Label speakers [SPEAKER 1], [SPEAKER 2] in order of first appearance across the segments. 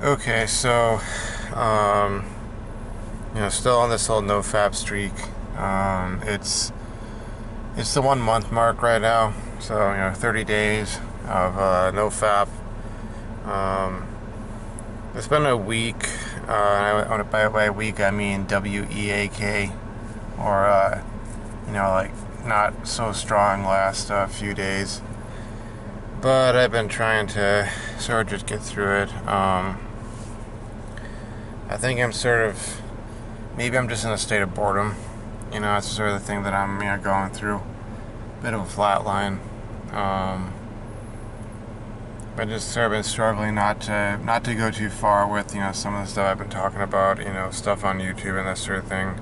[SPEAKER 1] Okay, so, um, still on this old Nofap streak. It's the 1 month mark right now. So, 30 days of Nofap. Um, it's been a week. By a week, I mean WEAK, or, like not so strong last few days. But I've been trying to sort of just get through it. I think maybe I'm just in a state of boredom. That's sort of the thing that I'm, going through. Bit of a flat line. But just sort of been struggling not to go too far with, some of the stuff I've been talking about, stuff on YouTube and that sort of thing.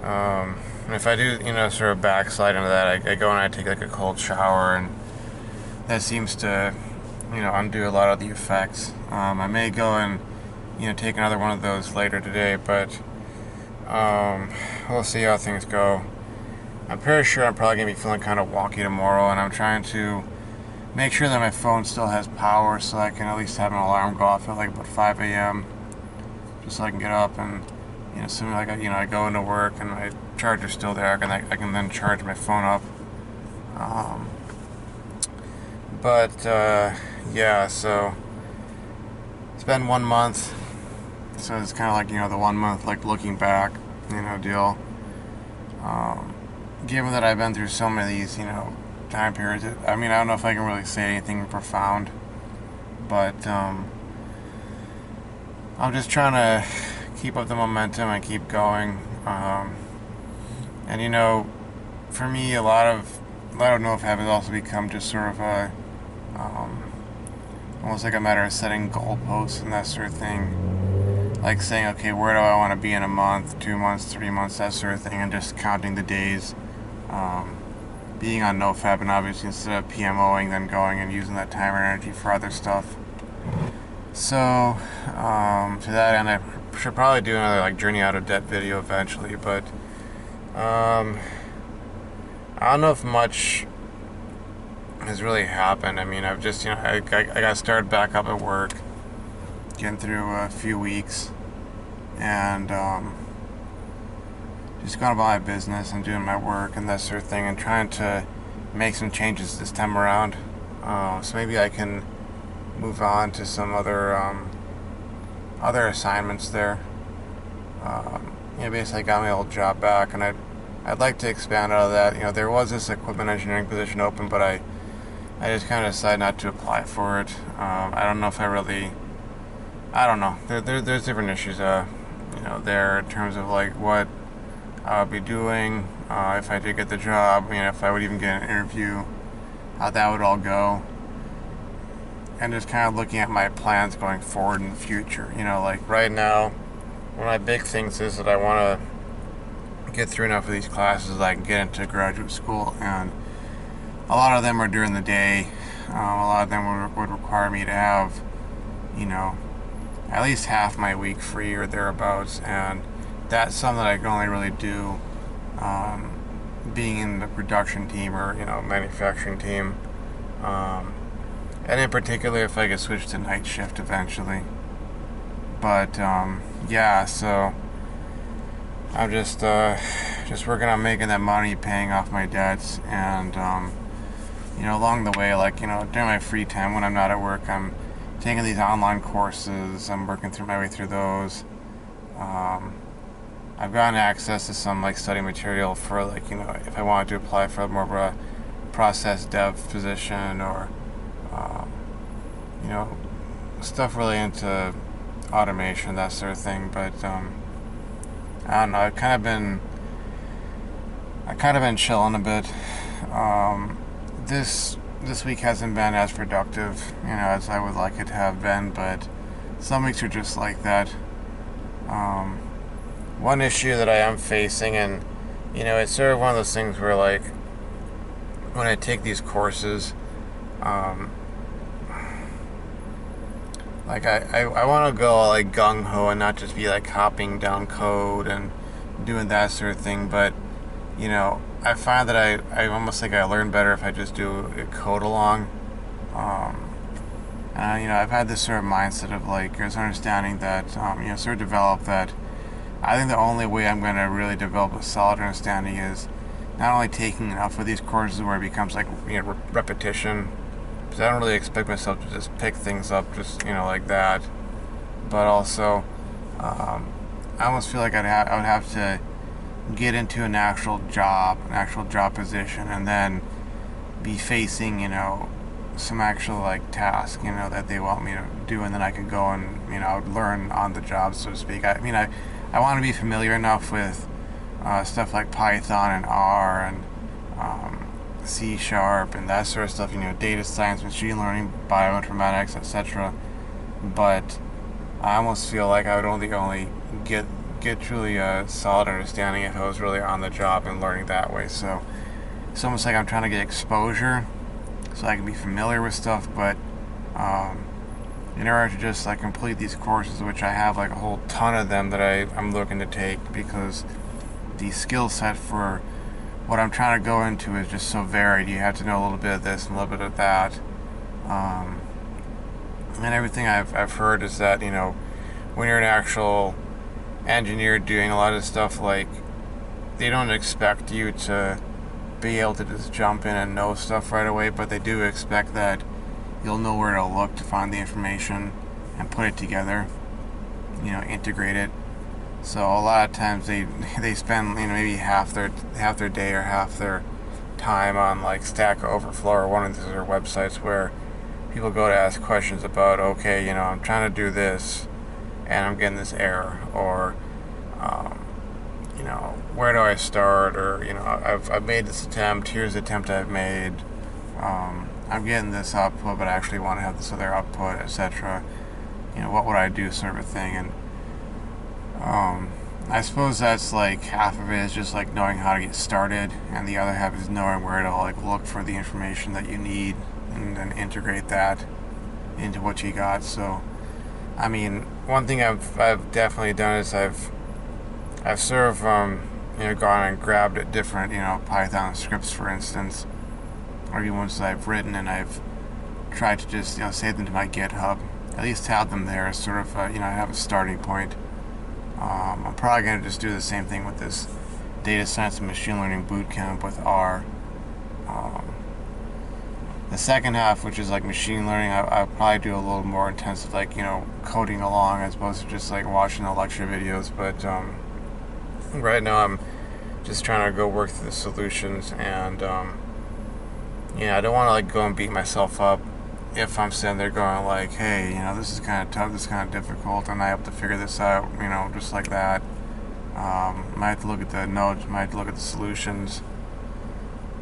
[SPEAKER 1] And if I do, sort of backslide into that, I go and I take like a cold shower, and that seems to, undo a lot of the effects. I may go and, take another one of those later today, but we'll see how things go. I'm pretty sure I'm probably going to be feeling kind of wonky tomorrow, and I'm trying to make sure that my phone still has power so I can at least have an alarm go off at like about 5 a.m. just so I can get up and, assuming like I go into work and my charger's still there, I can then charge my phone up. Yeah, so it's been 1 month, so it's kind of like, the 1 month, like, looking back, deal. Given that I've been through so many of these, time periods, I don't know if I can really say anything profound, but I'm just trying to keep up the momentum and keep going. And for me, a lot of Nofap has also become just sort of a almost like a matter of setting goalposts and that sort of thing. Like saying, okay, where do I want to be in a month, 2 months, 3 months, that sort of thing, and just counting the days. Being on Nofap, and obviously instead of PMOing, then going and using that time and energy for other stuff. So, to that end, I should probably do another like journey out of debt video eventually, but I don't know if much has really happened. I've just, I got started back up at work, getting through a few weeks, and just going about my business and doing my work and that sort of thing, and trying to make some changes this time around. So maybe I can move on to some other assignments there. Basically I got my old job back, and I'd like to expand out of that. There was this equipment engineering position open, but I just kind of decided not to apply for it. I don't know if I don't know. There's different issues, there in terms of like what I would be doing if I did get the job. If I would even get an interview, how that would all go, and just kind of looking at my plans going forward in the future. Like right now, one of my big things is that I want to get through enough of these classes that I can get into graduate school, and a lot of them are during the day. A lot of them would require me to have, at least half my week free or thereabouts, and that's something that I can only really do being in the production team or, manufacturing team. And in particular, if I could switch to night shift eventually. But, yeah, so I'm just working on making that money, paying off my debts, and, along the way, like, during my free time when I'm not at work, I'm taking these online courses. I'm working through my way through those. I've gotten access to some like study material for like, if I wanted to apply for more of a process dev position, or stuff related to automation, that sort of thing. But I don't know, I've kind of been chilling a bit. This week hasn't been as productive, as I would like it to have been, but some weeks are just like that. One issue that I am facing, and it's sort of one of those things where, like, when I take these courses, like I want to go like gung-ho and not just be like hopping down code and doing that sort of thing, but I find that I almost think I learn better if I just do a code along. I've had this sort of mindset of like, this understanding that, sort of developed that I think the only way I'm going to really develop a solid understanding is not only taking enough of these courses where it becomes like, repetition, because I don't really expect myself to just pick things up just, like that, but also, I almost feel like I would have to get into an actual job position, and then be facing, some actual like task, that they want me to do, and then I can go and, learn on the job, so to speak. I want to be familiar enough with stuff like Python and R and C Sharp and that sort of stuff, data science, machine learning, bioinformatics, etc. But I almost feel like I would only get truly a solid understanding if I was really on the job and learning that way. So it's almost like I'm trying to get exposure so I can be familiar with stuff, but in order to just like complete these courses, which I have like a whole ton of them that I'm looking to take, because the skill set for what I'm trying to go into is just so varied. You have to know a little bit of this and a little bit of that. And everything I've heard is that, when you're an actual engineer doing a lot of stuff, like, they don't expect you to be able to just jump in and know stuff right away, but they do expect that you'll know where to look to find the information and put it together, integrate it. So a lot of times they spend, maybe half their day or half their time on like Stack Overflow or one of these other websites where people go to ask questions about, okay, I'm trying to do this and I'm getting this error, or where do I start, or I've made this attempt, here's the attempt I've made, I'm getting this output but I actually want to have this other output, etc. What would I do, sort of thing. And I suppose that's like half of it is just like knowing how to get started, and the other half is knowing where to like look for the information that you need and then integrate that into what you got. So one thing I've definitely done is I've sort of gone and grabbed different Python scripts, for instance, or even ones that I've written, and I've tried to just save them to my GitHub, at least have them there as sort of I have a starting point. I'm probably going to just do the same thing with this data science and machine learning bootcamp with R. The second half, which is like machine learning, I'll probably do a little more intensive, like, coding along as opposed to just like watching the lecture videos. But right now I'm just trying to go work through the solutions, and I don't want to like go and beat myself up if I'm sitting there going like, hey, this is kind of tough, this is kind of difficult, and I have to figure this out, just like that. I have to look at the notes, I have to look at the solutions.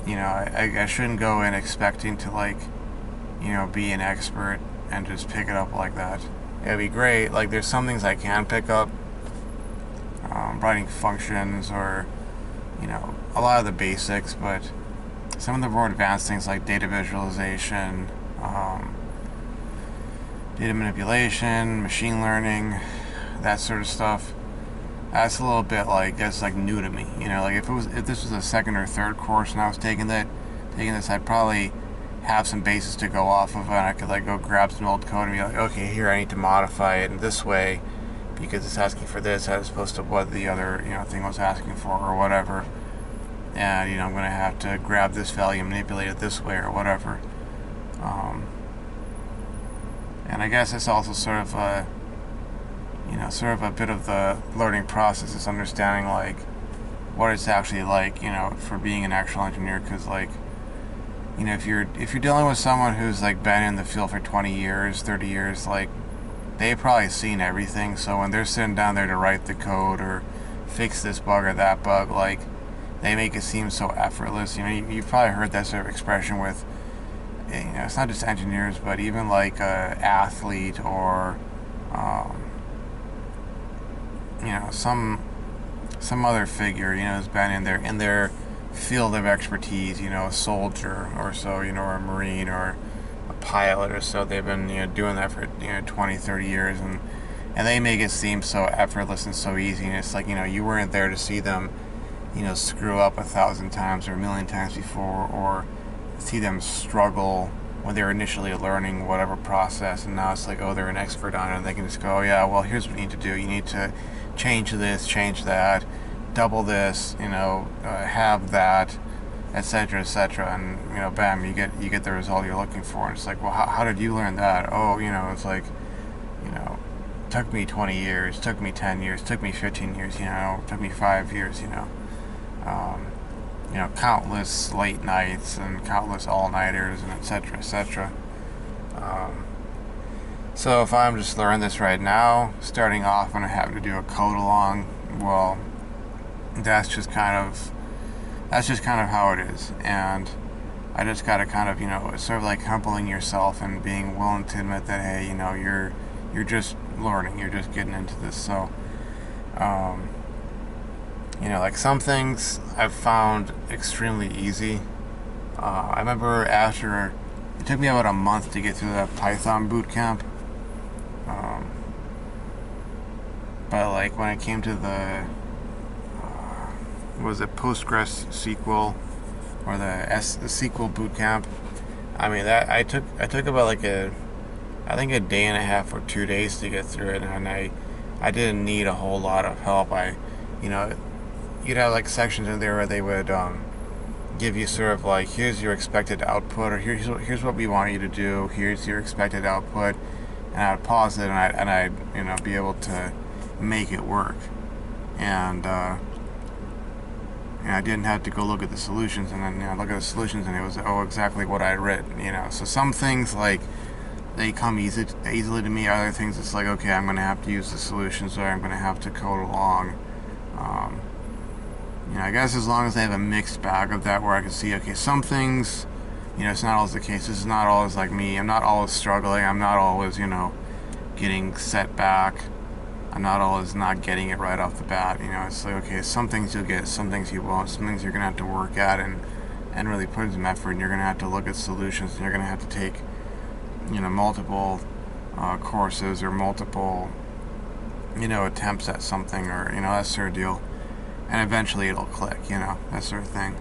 [SPEAKER 1] I shouldn't go in expecting to like, be an expert and just pick it up like that. It'd be great, like there's some things I can pick up, writing functions, or, a lot of the basics, but some of the more advanced things like data visualization, data manipulation, machine learning, that sort of stuff, that's a little bit like, that's like new to me. Like if this was a second or third course and I was taking this, I'd probably have some basis to go off of, and I could like go grab some old code and be like, okay, here I need to modify it in this way because it's asking for this as opposed to what the other thing was asking for, or whatever. And I'm going to have to grab this value and manipulate it this way or whatever. And I guess it's also sort of a bit of the learning process, is understanding like what it's actually like, for being an actual engineer. Because like, if you're dealing with someone who's like been in the field for 20 years, 30 years, like they've probably seen everything. So when they're sitting down there to write the code or fix this bug or that bug, like they make it seem so effortless. You've probably heard that sort of expression with, it's not just engineers, but even like a athlete, or some other figure, has been in their field of expertise, a soldier or so, or a Marine or a pilot or so. They've been, doing that for, 20, 30 years, and they make it seem so effortless and so easy. And it's like, you weren't there to see them, screw up 1,000 times or 1,000,000 times before, or see them struggle when they were initially learning whatever process, and now it's like, oh, they're an expert on it, and they can just go, oh yeah, well, here's what you need to do. You need to change this, change that, double this, have that, etc., etc., and bam, you get the result you're looking for. And it's like, well, how did you learn that? Oh, it's like, took me 20 years, took me 10 years, took me 15 years, took me 5 years, um, countless late nights and countless all-nighters and etc., etc. So if I'm just learning this right now, starting off and I have to do a code along, well, that's just kind of how it is. And I just gotta kind of, it's sort of like humbling yourself and being willing to admit that, hey, you're just learning, you're just getting into this. So like some things I've found extremely easy. I remember after it took me about a month to get through that Python boot camp. But like when it came to the was it Postgres SQL or the SQL boot camp, I mean that I took about like I think a day and a half or 2 days to get through it, and I didn't need a whole lot of help. You'd have like sections in there where they would give you sort of like, here's your expected output, or here's what we want you to do, here's your expected output, and I would pause it and I'd be able to make it work, and I didn't have to go look at the solutions, and then look at the solutions and it was exactly what I had written. So some things like they come easily to me. Other things it's like, okay, I'm going to have to use the solutions, or I'm going to have to code along. I guess as long as I have a mixed bag of that, where I can see, okay, some things, it's not always the case. This is not always like me. I'm not always struggling. I'm not always, getting set back. I'm not always not getting it right off the bat. It's like, okay, some things you'll get, some things you won't. Some things you're going to have to work at and really put in some effort, and you're going to have to look at solutions, and you're going to have to take, multiple courses or multiple, attempts at something, or, that sort of deal. And eventually it'll click, that sort of thing.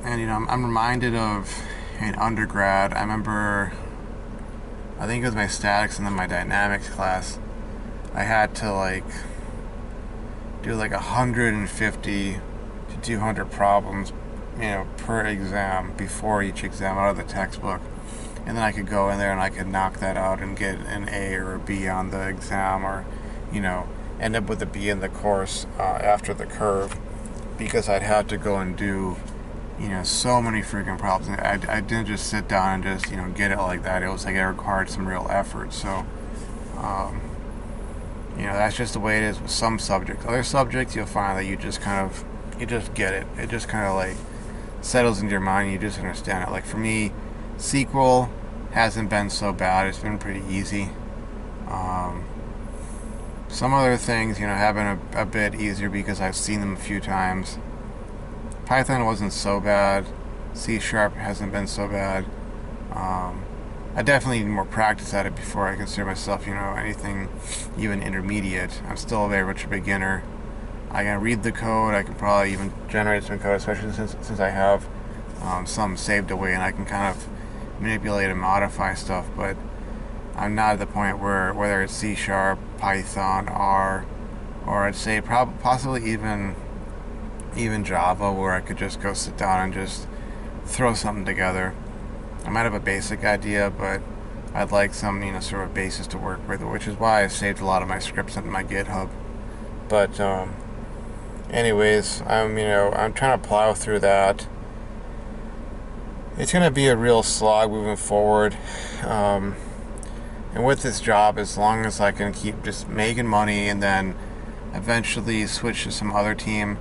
[SPEAKER 1] And, I'm reminded of in undergrad, I remember, I think it was my statics and then my dynamics class, I had to do 150 to 200 problems, per exam, before each exam out of the textbook. And then I could go in there and I could knock that out and get an A or a B on the exam, or, end up with a B in the course after the curve, because I'd have to go and do, so many freaking problems. I didn't just sit down and just, get it like that. It was like it required some real effort. So, that's just the way it is with some subjects. Other subjects, you'll find that you just get it. It just kind of settles into your mind, and you just understand it. Like for me, SQL hasn't been so bad. It's been pretty easy. Some other things, have been a bit easier because I've seen them a few times. Python wasn't so bad. C# hasn't been so bad. I definitely need more practice at it before I consider myself, anything even intermediate. I'm still very much a beginner. I can read the code. I can probably even generate some code, especially since I have some saved away, and I can kind of manipulate and modify stuff. But I'm not at the point where, whether it's C#, Python, R, or I'd say possibly even Java, where I could just go sit down and just throw something together. I might have a basic idea, but I'd like some, sort of basis to work with, which is why I saved a lot of my scripts into my GitHub. But anyways, I'm trying to plow through that. It's gonna be a real slog moving forward. And with this job, as long as I can keep just making money and then eventually switch to some other team,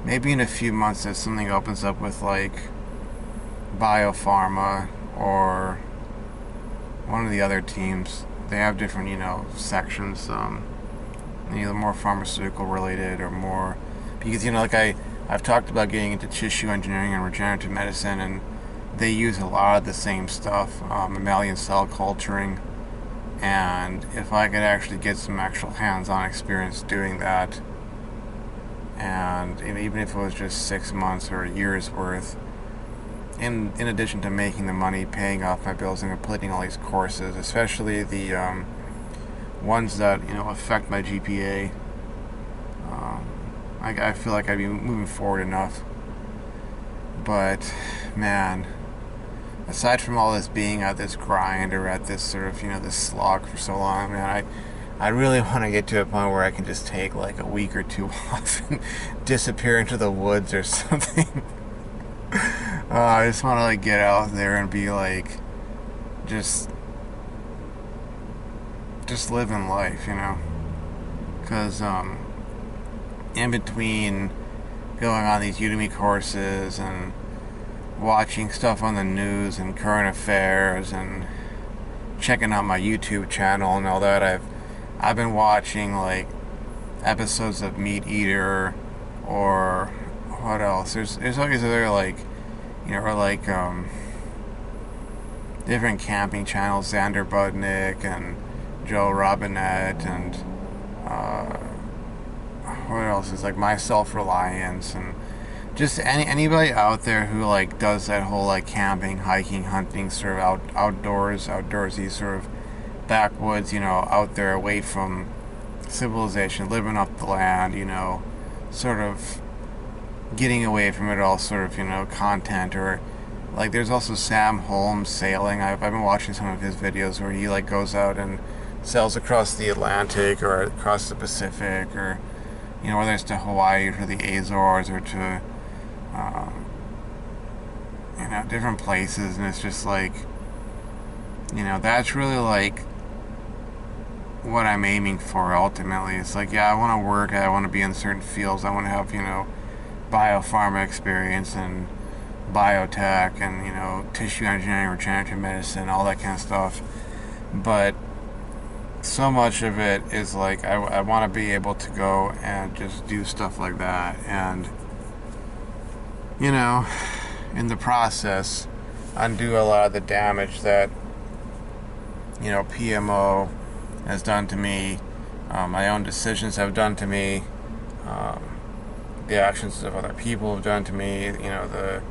[SPEAKER 1] maybe in a few months if something opens up with biopharma or one of the other teams, they have different, sections, either more pharmaceutical related or more, because, I've talked about getting into tissue engineering and regenerative medicine, and they use a lot of the same stuff, mammalian cell culturing, and if I could actually get some actual hands-on experience doing that, and even if it was just 6 months or a year's worth, in addition to making the money, paying off my bills, and completing all these courses, especially the ones that affect my GPA. Um, I feel like I'd be moving forward enough, but man, aside from all this being at this grind or at this sort of this slog for so long, man, I really want to get to a point where I can just take like a week or two off and disappear into the woods or something. I just want to like get out there and be like just just living life, because in between going on these Udemy courses and watching stuff on the news and current affairs and checking out my YouTube channel and all that, I've been watching like episodes of Meat Eater, or what else? There's always other like or like different camping channels, Xander Budnick and Joe Robinette, and uh, what else is like My Self Reliance, and just anybody out there who like does that whole like camping, hiking, hunting sort of outdoorsy sort of backwoods, out there away from civilization, living off the land, sort of getting away from it all, sort of content. Or like there's also Sam Holmes sailing. I've been watching some of his videos where he like goes out and sails across the Atlantic or across the Pacific, or whether it's to Hawaii or to the Azores or to um, different places. And it's just like that's really like what I'm aiming for ultimately. It's like, yeah, I want to work, I want to be in certain fields, I want to have biopharma experience and biotech and tissue engineering, regenerative medicine, all that kind of stuff. But so much of it is like I want to be able to go and just do stuff like that, and in the process undo a lot of the damage that PMO has done to me, my own decisions have done to me, um, the actions of other people have done to me, the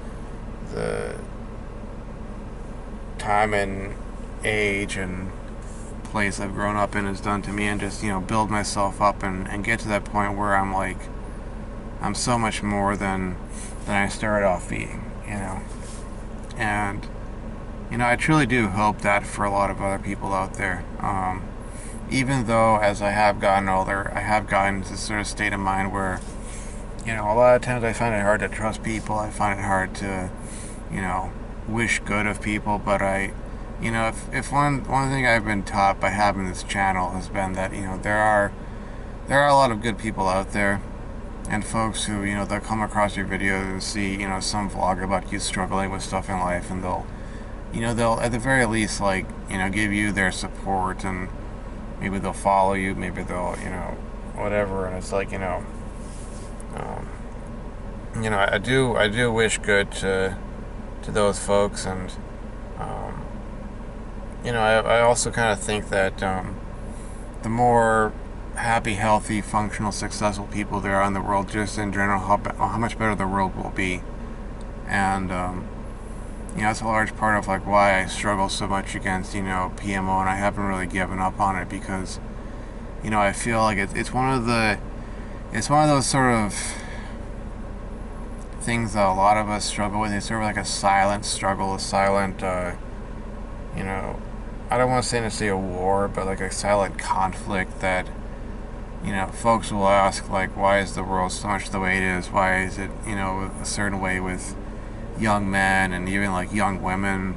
[SPEAKER 1] time and age and place I've grown up in has done to me, and just build myself up and get to that point where I'm like I'm so much more than I started off being, and I truly do hope that for a lot of other people out there. Even though as I have gotten older, I have gotten to this sort of state of mind where, a lot of times I find it hard to trust people. I find it hard to, wish good of people. But if one thing I've been taught by having this channel has been that, there are a lot of good people out there, and folks who, they'll come across your videos and see, some vlog about you struggling with stuff in life, and they'll at the very least like give you their support, and maybe they'll follow you, maybe they'll whatever. And it's like I do wish good to those folks. And I also kind of think that the more happy, healthy, functional, successful people there are in the world, just in general, how much better the world will be. And that's a large part of like why I struggle so much against PMO, and I haven't really given up on it, because I feel like it's one of those sort of things that a lot of us struggle with. It's sort of like a silent struggle, a silent I don't want to say necessarily a war, but like a silent conflict that folks will ask, like, why is the world so much the way it is? Why is it a certain way with young men and even like young women?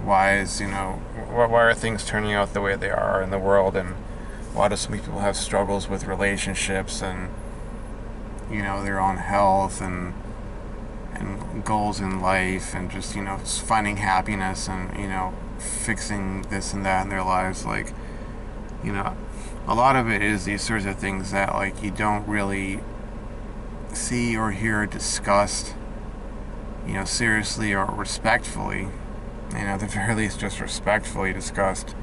[SPEAKER 1] Why is why are things turning out the way they are in the world? And why do some people have struggles with relationships and their own health and goals in life, and just finding happiness and fixing this and that in their lives? Like a lot of it is these sorts of things that like you don't really see or hear discussed seriously or respectfully, at the very least just respectfully discussed,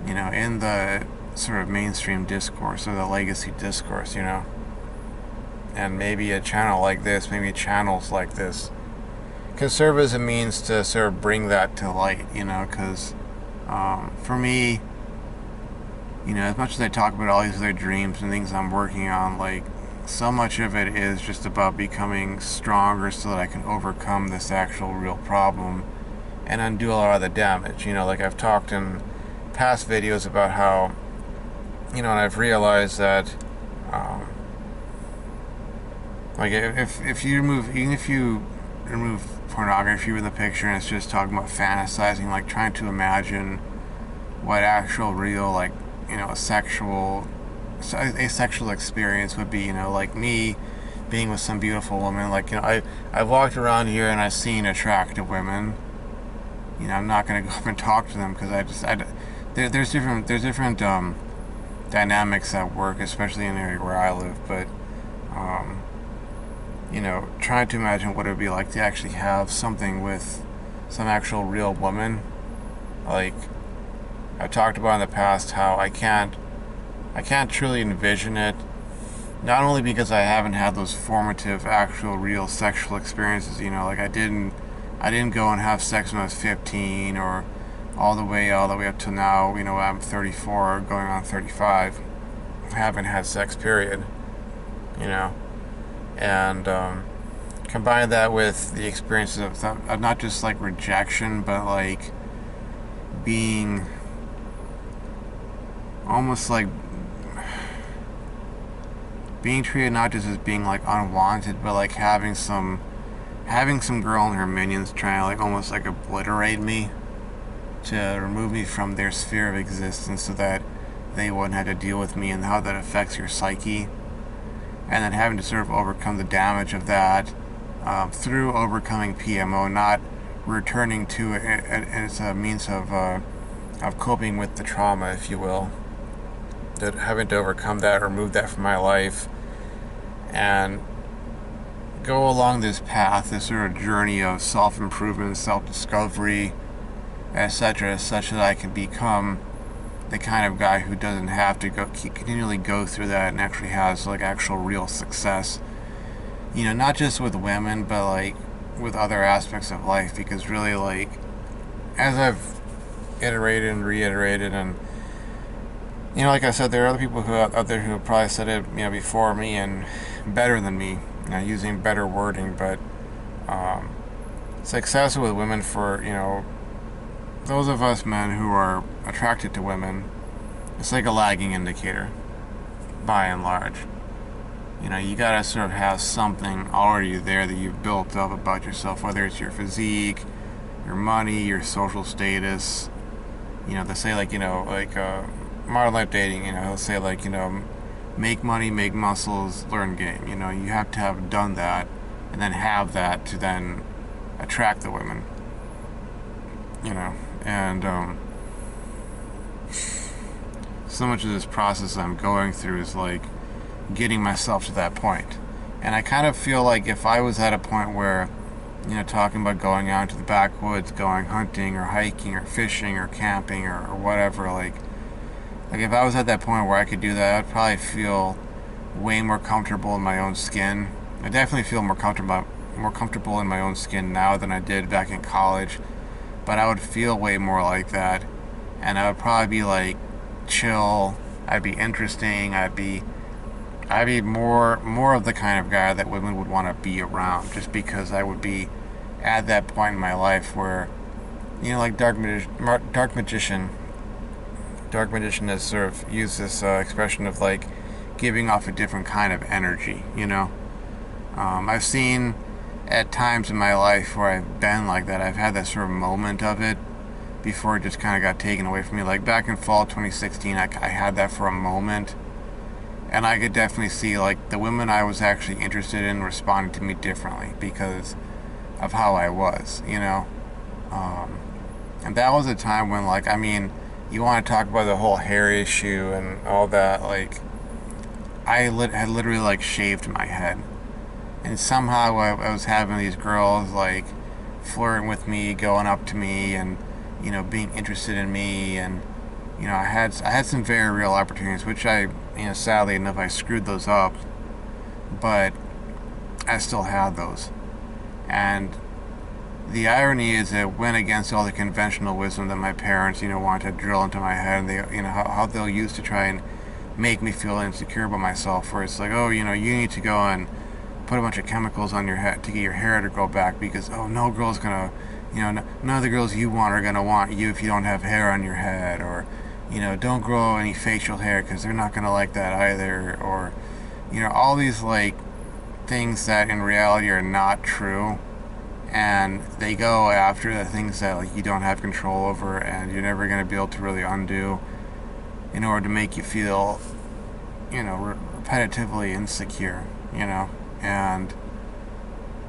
[SPEAKER 1] in the sort of mainstream discourse or the legacy discourse, and maybe a channel like this, maybe channels like this, can serve as a means to sort of bring that to light, because for me, as much as I talk about all these other dreams and things I'm working on, like, so much of it is just about becoming stronger so that I can overcome this actual real problem and undo a lot of the damage. Like I've talked in past videos about how, and I've realized that, like if you remove, even if you remove pornography from the picture and it's just talking about fantasizing, like trying to imagine what actual real, like, a sexual experience would be, like me being with some beautiful woman, like, I've walked around here and I've seen attractive women. I'm not going to go up and talk to them because there's different dynamics at work, especially in the area where I live, but trying to imagine what it would be like to actually have something with some actual real woman. Like I've talked about in the past how I can't truly envision it, not only because I haven't had those formative, actual, real sexual experiences. Like I didn't go and have sex when I was 15, or all the way up to now. I'm 34, going on 35. I haven't had sex, period. And combine that with the experiences of not just like rejection, but like being almost like being treated not just as being like unwanted, but like having some girl and her minions trying to like almost like obliterate me, to remove me from their sphere of existence so that they wouldn't have to deal with me, and how that affects your psyche, and then having to sort of overcome the damage of that through overcoming PMO, not returning to it as a means of coping with the trauma, if you will. That having to overcome that, remove that from my life, and go along this path, this sort of journey of self-improvement, self-discovery, etc., such that I can become the kind of guy who doesn't have to continually go through that, and actually has like actual real success. Not just with women, but like with other aspects of life, because really, like, as I've iterated and reiterated, and like I said, there are other people out there who have probably said it, before me and better than me, using better wording, but success with women for, those of us men who are attracted to women, it's like a lagging indicator, by and large. You gotta sort of have something already there that you've built up about yourself, whether it's your physique, your money, your social status. They say, like, modern life dating, they'll say, like, make money, make muscles, learn game. You have to have done that, and then have that to then attract the women. And so much of this process I'm going through is like getting myself to that point. And I kind of feel like if I was at a point where, talking about going out to the backwoods, going hunting or hiking or fishing or camping or whatever, like if I was at that point where I could do that, I'd probably feel way more comfortable in my own skin. I definitely feel more comfortable in my own skin now than I did back in college, but I would feel way more like that, and I would probably be like chill. I'd be interesting. I'd be more of the kind of guy that women would want to be around, just because I would be at that point in my life where, like Dark Magician has sort of used this expression of like giving off a different kind of energy. I've seen at times in my life where I've been like that. I've had that sort of moment of it before it just kind of got taken away from me. Like back in fall 2016, I had that for a moment. And I could definitely see, like, the women I was actually interested in responding to me differently because of how I was, And that was a time when, like, you want to talk about the whole hair issue and all that, like, I had literally, like, shaved my head. And somehow I was having these girls, like, flirting with me, going up to me, and, being interested in me, and, I had some very real opportunities, which sadly enough, I screwed those up. But I still had those. And the irony is it went against all the conventional wisdom that my parents, wanted to drill into my head. And they, how they'll use to try and make me feel insecure about myself, where it's like, oh, you need to go and put a bunch of chemicals on your head to get your hair to grow back, because, oh, no girl's gonna, none of the girls you want are gonna want you if you don't have hair on your head, or, don't grow any facial hair because they're not gonna like that either, or, all these, like, things that in reality are not true. And they go after the things that, like, you don't have control over and you're never going to be able to really undo, in order to make you feel, repetitively insecure, and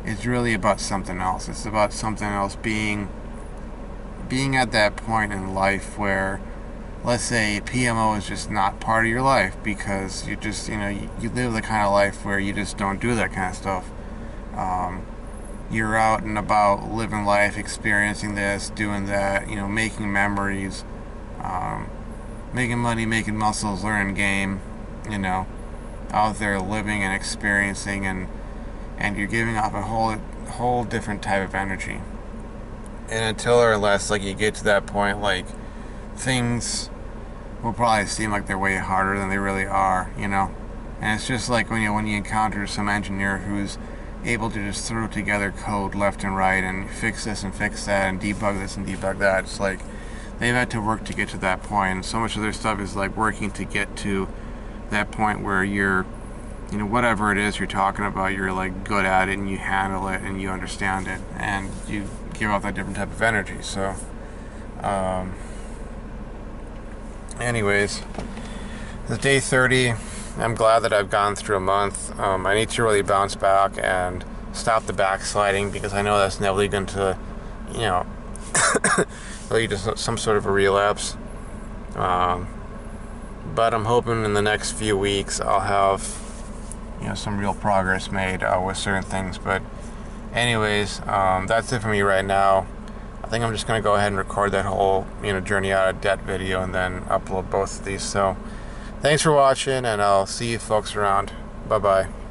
[SPEAKER 1] it's really about something else. It's about something else, being at that point in life where, let's say, PMO is just not part of your life, because you just, you live the kind of life where you just don't do that kind of stuff. You're out and about, living life, experiencing this, doing that, making memories, making money, making muscles, learning game, out there living and experiencing, and you're giving off a whole different type of energy. And until or unless, like, you get to that point, like, things will probably seem like they're way harder than they really are, And it's just like when you encounter some engineer who's able to just throw together code left and right and fix this and fix that and debug this and debug that. It's like they've had to work to get to that point, and so much of their stuff is like working to get to that point where you're, whatever it is you're talking about, you're like good at it and you handle it and you understand it and you give off that different type of energy. So anyways, it's day 30. I'm glad that I've gone through a month. I need to really bounce back and stop the backsliding, because I know that's inevitably going to, lead to some sort of a relapse. But I'm hoping in the next few weeks I'll have, some real progress made with certain things. But anyways, that's it for me right now. I think I'm just going to go ahead and record that whole, journey out of debt video and then upload both of these. So thanks for watching, and I'll see you folks around. Bye-bye.